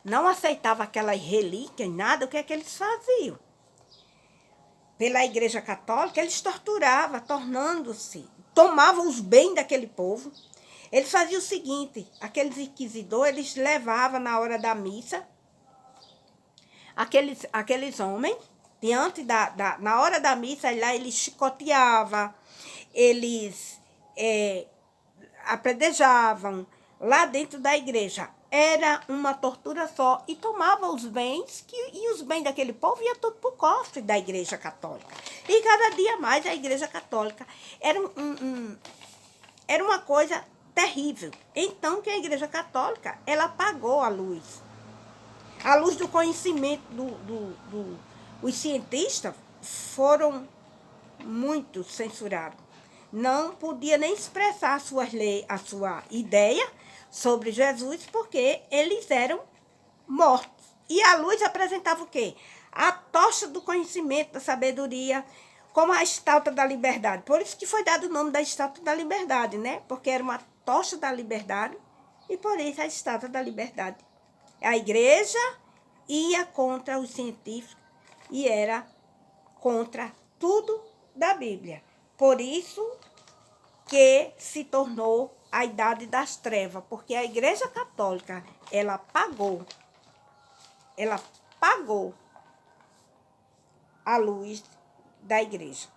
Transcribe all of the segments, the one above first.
não aceitavam aquela relíquia, nada, o que é que eles faziam? Pela Igreja Católica, eles torturavam, tomavam os bens daquele povo. Eles faziam o seguinte, aqueles inquisidores, eles levavam na hora da missa, aqueles homens, diante na hora da missa, lá eles chicoteavam, eles apredejavam lá dentro da igreja. Era uma tortura só. E tomava os bens, e os bens daquele povo ia tudo para o cofre da Igreja Católica. E cada dia mais a Igreja Católica era uma coisa terrível. Então, que a Igreja Católica, ela apagou a luz. A luz do conhecimento os cientistas foram muito censurados. Não podia nem expressar a sua ideia sobre Jesus, porque eles eram mortos. E a luz apresentava o quê? A tocha do conhecimento, da sabedoria, como a estátua da liberdade. Por isso que foi dado o nome da estátua da liberdade, né? Porque era uma tocha da liberdade, e por isso a estátua da liberdade. A igreja ia contra os científicos e era contra tudo da Bíblia. Por isso que se tornou a Idade das Trevas, porque a Igreja Católica, ela pagou a luz da igreja.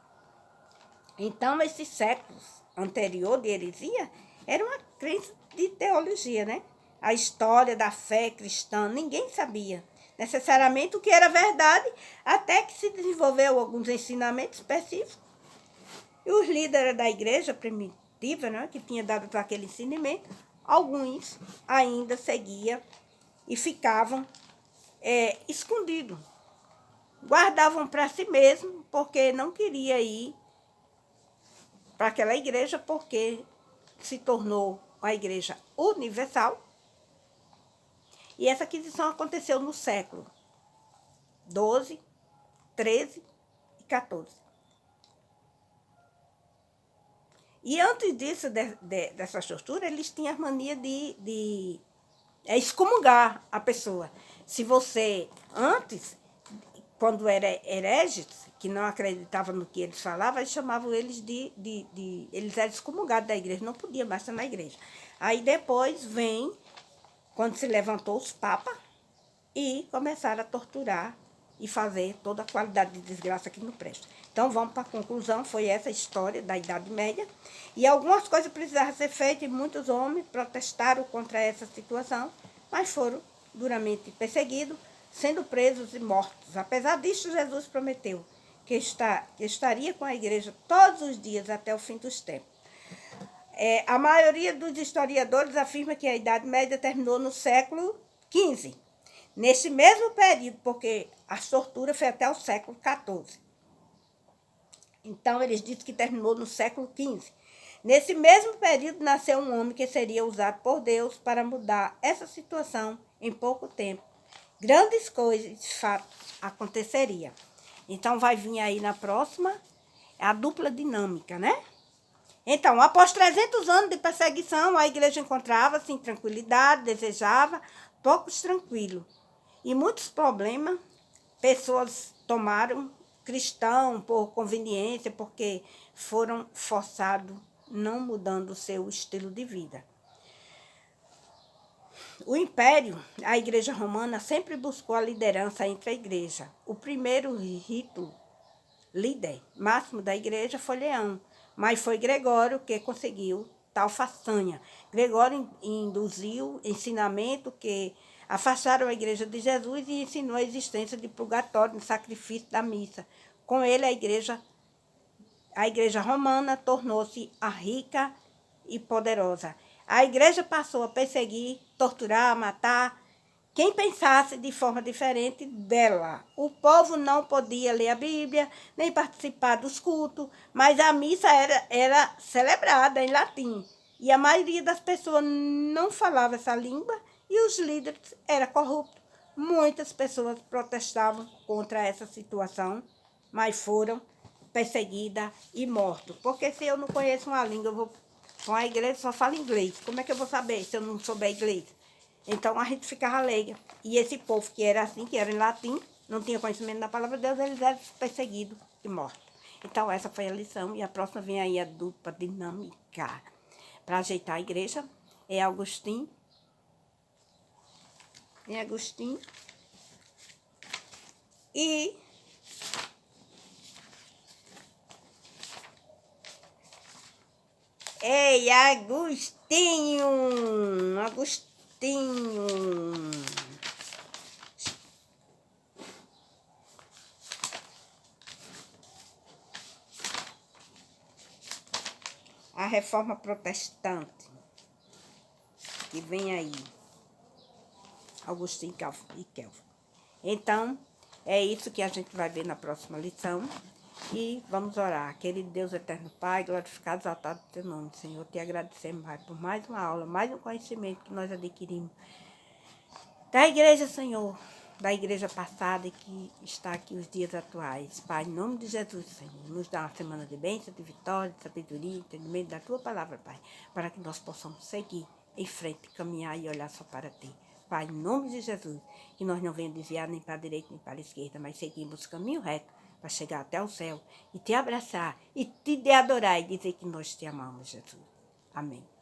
Então, esses séculos anteriores de heresia, era uma crença de teologia, né? A história da fé cristã, ninguém sabia necessariamente o que era verdade, até que se desenvolveu alguns ensinamentos específicos. E os líderes da igreja primitiva, né, que tinha dado para aquele ensinamento, alguns ainda seguiam e ficavam escondidos. Guardavam para si mesmo, porque não queria ir para aquela igreja, porque se tornou uma igreja universal. E essa aquisição aconteceu no século XII, XIII e XIV. E antes disso, dessa tortura, eles tinham a mania de excomungar a pessoa. Se você, antes, quando era hereges, que não acreditavam no que eles falavam, eles chamavam eles eles eram excomungados da igreja, não podia mais estar na igreja. Aí depois vem, quando se levantou os papas, e começaram a torturar e fazer toda a qualidade de desgraça que não presta. Então, vamos para a conclusão, foi essa história da Idade Média. E algumas coisas precisavam ser feitas, e muitos homens protestaram contra essa situação, mas foram duramente perseguidos, sendo presos e mortos. Apesar disso, Jesus prometeu que estaria com a igreja todos os dias até o fim dos tempos. A maioria dos historiadores afirma que a Idade Média terminou no século XV. Nesse mesmo período, porque a tortura foi até o século XIV. Então, eles dizem que terminou no século XV. Nesse mesmo período, nasceu um homem que seria usado por Deus para mudar essa situação em pouco tempo. Grandes coisas, de fato, aconteceriam. Então, vai vir aí na próxima a dupla dinâmica, né? Então, após 300 anos de perseguição, a igreja encontrava-se em tranquilidade, desejava poucos tranquilos. E muitos problemas, pessoas tomaram cristão por conveniência, porque foram forçados, não mudando o seu estilo de vida. O Império, a Igreja Romana, sempre buscou a liderança entre a Igreja. O primeiro líder máximo da Igreja foi Leão, mas foi Gregório que conseguiu tal façanha. Gregório induziu ensinamento que afastaram a Igreja de Jesus e ensinou a existência de purgatório no sacrifício da missa. Com ele, a Igreja Romana tornou-se a rica e poderosa. A Igreja passou a perseguir, torturar, matar quem pensasse de forma diferente dela. O povo não podia ler a Bíblia, nem participar dos cultos, mas a missa era celebrada em latim. E a maioria das pessoas não falava essa língua, e os líderes eram corruptos. Muitas pessoas protestavam contra essa situação, mas foram perseguidas e mortas. Porque se eu não conheço uma língua, eu vou para uma igreja e só falo inglês. Como é que eu vou saber se eu não souber inglês? Então, a gente ficava leiga. E esse povo que era assim, que era em latim, não tinha conhecimento da palavra de Deus, eles eram perseguidos e mortos. Então, essa foi a lição. E a próxima vem aí a dupla dinâmica. Para ajeitar a igreja, é Agostinho. É Agostinho. E ei, Agostinho! Agostinho! A reforma protestante que vem aí. Agostinho e Calvin. Então, é isso que a gente vai ver na próxima lição. E vamos orar. Querido Deus eterno Pai, glorificado, exaltado o teu nome, Senhor. Te agradecemos, Pai, por mais uma aula, mais um conhecimento que nós adquirimos da igreja, Senhor, da igreja passada e que está aqui os dias atuais. Pai, em nome de Jesus, Senhor, nos dá uma semana de bênção, de vitória, de sabedoria, entendimento da tua palavra, Pai, para que nós possamos seguir em frente, caminhar e olhar só para ti. Pai, em nome de Jesus, que nós não venhamos desviar nem para a direita nem para a esquerda, mas seguimos o caminho reto para chegar até o céu e te abraçar e te adorar e dizer que nós te amamos, Jesus. Amém.